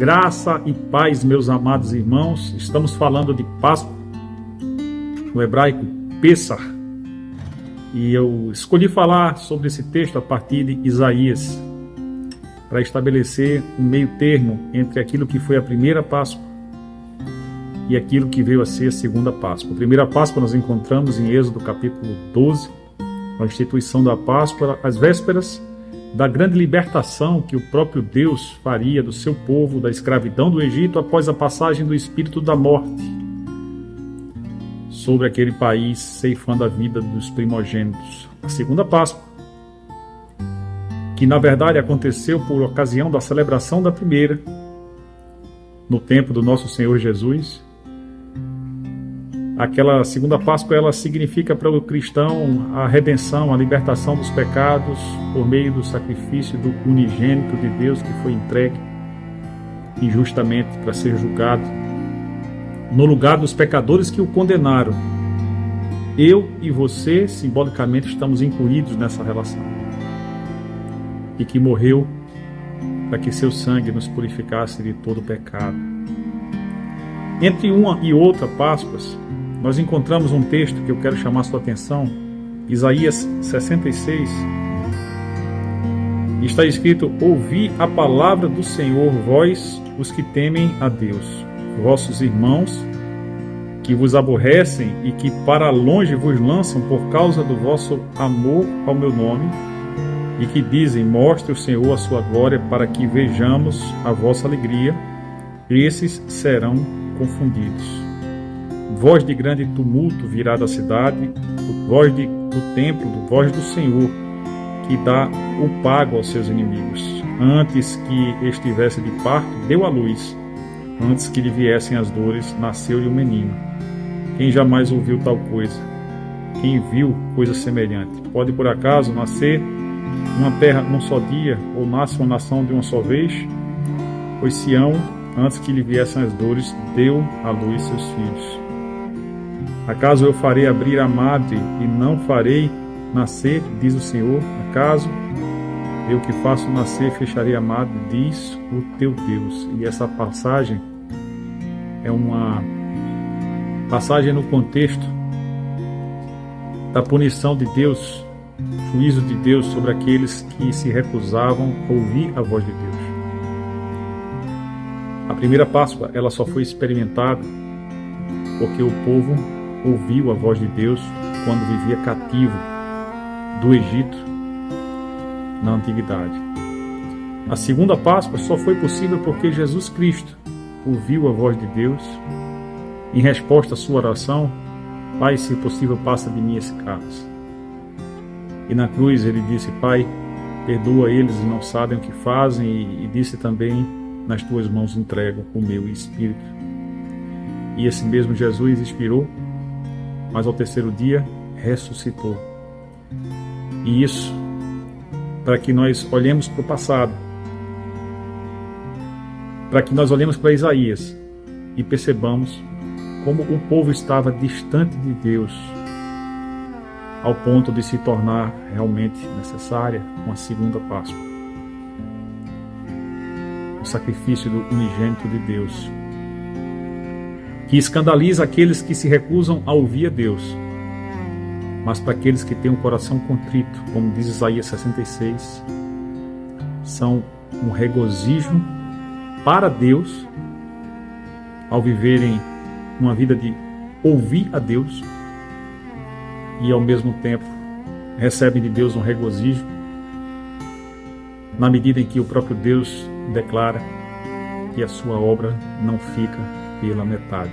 Graça e paz, meus amados irmãos. Estamos falando de Páscoa, no hebraico Pessah, e eu escolhi falar sobre esse texto a partir de Isaías, para estabelecer um meio termo entre aquilo que foi a primeira Páscoa e aquilo que veio a ser a segunda Páscoa. A primeira Páscoa nós encontramos em Êxodo capítulo 12, a instituição da Páscoa, as vésperas da grande libertação que o próprio Deus faria do seu povo da escravidão do Egito após a passagem do espírito da morte sobre aquele país, ceifando a vida dos primogênitos. A segunda Páscoa, que na verdade aconteceu por ocasião da celebração da primeira, no tempo do nosso Senhor Jesus. Aquela segunda Páscoa, ela significa para o cristão a redenção, a libertação dos pecados por meio do sacrifício do unigênito de Deus que foi entregue injustamente para ser julgado no lugar dos pecadores que o condenaram. Eu e você, simbolicamente, estamos incluídos nessa relação. E que morreu para que seu sangue nos purificasse de todo o pecado. Entre uma e outra Páscoas, nós encontramos um texto que eu quero chamar a sua atenção, Isaías 66. Está escrito: ouvi a palavra do Senhor, vós, os que temem a Deus, vossos irmãos, que vos aborrecem e que para longe vos lançam por causa do vosso amor ao meu nome, e que dizem: mostre o Senhor a sua glória, para que vejamos a vossa alegria, esses serão confundidos. Voz de grande tumulto virá da cidade, voz do templo, voz do Senhor, que dá o pago aos seus inimigos. Antes que estivesse de parto, deu à luz. Antes que lhe viessem as dores, nasceu-lhe um menino. Quem jamais ouviu tal coisa? Quem viu coisa semelhante? Pode por acaso nascer uma terra num só dia, ou nasce uma nação de uma só vez? Pois Sião, antes que lhe viessem as dores, deu à luz seus filhos. Acaso eu farei abrir a madre e não farei nascer, diz o Senhor? Acaso eu que faço nascer fecharei a madre, diz o teu Deus? E essa passagem é uma passagem no contexto da punição de Deus, juízo de Deus sobre aqueles que se recusavam a ouvir a voz de Deus. A primeira Páscoa, ela só foi experimentada porque o povo ouviu a voz de Deus quando vivia cativo do Egito na antiguidade. A segunda Páscoa só foi possível porque Jesus Cristo ouviu a voz de Deus em resposta à sua oração: Pai, se possível, passa de mim esse cálice. E na cruz ele disse: Pai, perdoa eles, não sabem o que fazem, e disse também: nas tuas mãos entrego o meu espírito. E esse mesmo Jesus expirou, mas ao terceiro dia ressuscitou. E isso para que nós olhemos para o passado, para que nós olhemos para Isaías e percebamos como o povo estava distante de Deus, ao ponto de se tornar realmente necessária uma segunda Páscoa, o sacrifício do unigênito de Deus, que escandaliza aqueles que se recusam a ouvir a Deus, mas para aqueles que têm um coração contrito, como diz Isaías 66, são um regozijo para Deus ao viverem uma vida de ouvir a Deus e ao mesmo tempo recebem de Deus um regozijo na medida em que o próprio Deus declara que a sua obra não fica pela metade.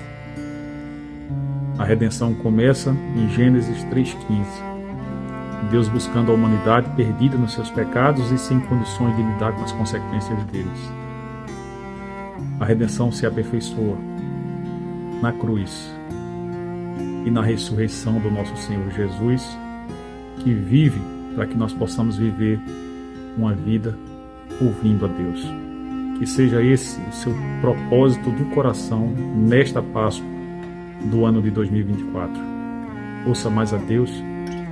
A redenção começa em Gênesis 3,15. Deus buscando a humanidade perdida nos seus pecados e sem condições de lidar com as consequências deles. A redenção se aperfeiçoa na cruz e na ressurreição do nosso Senhor Jesus, que vive para que nós possamos viver uma vida ouvindo a Deus. Que seja esse o seu propósito do coração nesta Páscoa do ano de 2024. Ouça mais a Deus,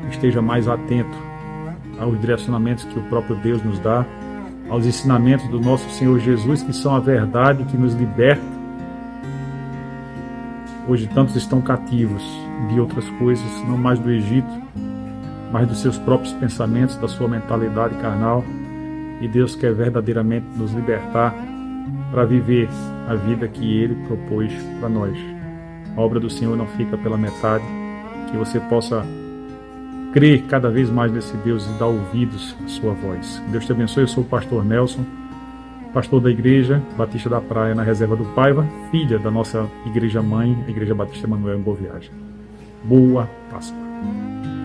esteja mais atento aos direcionamentos que o próprio Deus nos dá aos ensinamentos do nosso Senhor Jesus, que são a verdade que nos liberta. Hoje tantos estão cativos de outras coisas, não mais do Egito, mas dos seus próprios pensamentos, da sua mentalidade carnal. E Deus quer verdadeiramente nos libertar para viver a vida que Ele propôs para nós. A obra do Senhor não fica pela metade. Que você possa crer cada vez mais nesse Deus e dar ouvidos à sua voz. Deus te abençoe. Eu sou o pastor Nelson, pastor da Igreja Batista da Praia, na Reserva do Paiva, filha da nossa igreja mãe, a Igreja Batista Emanuel em Boa Viagem. Boa Páscoa.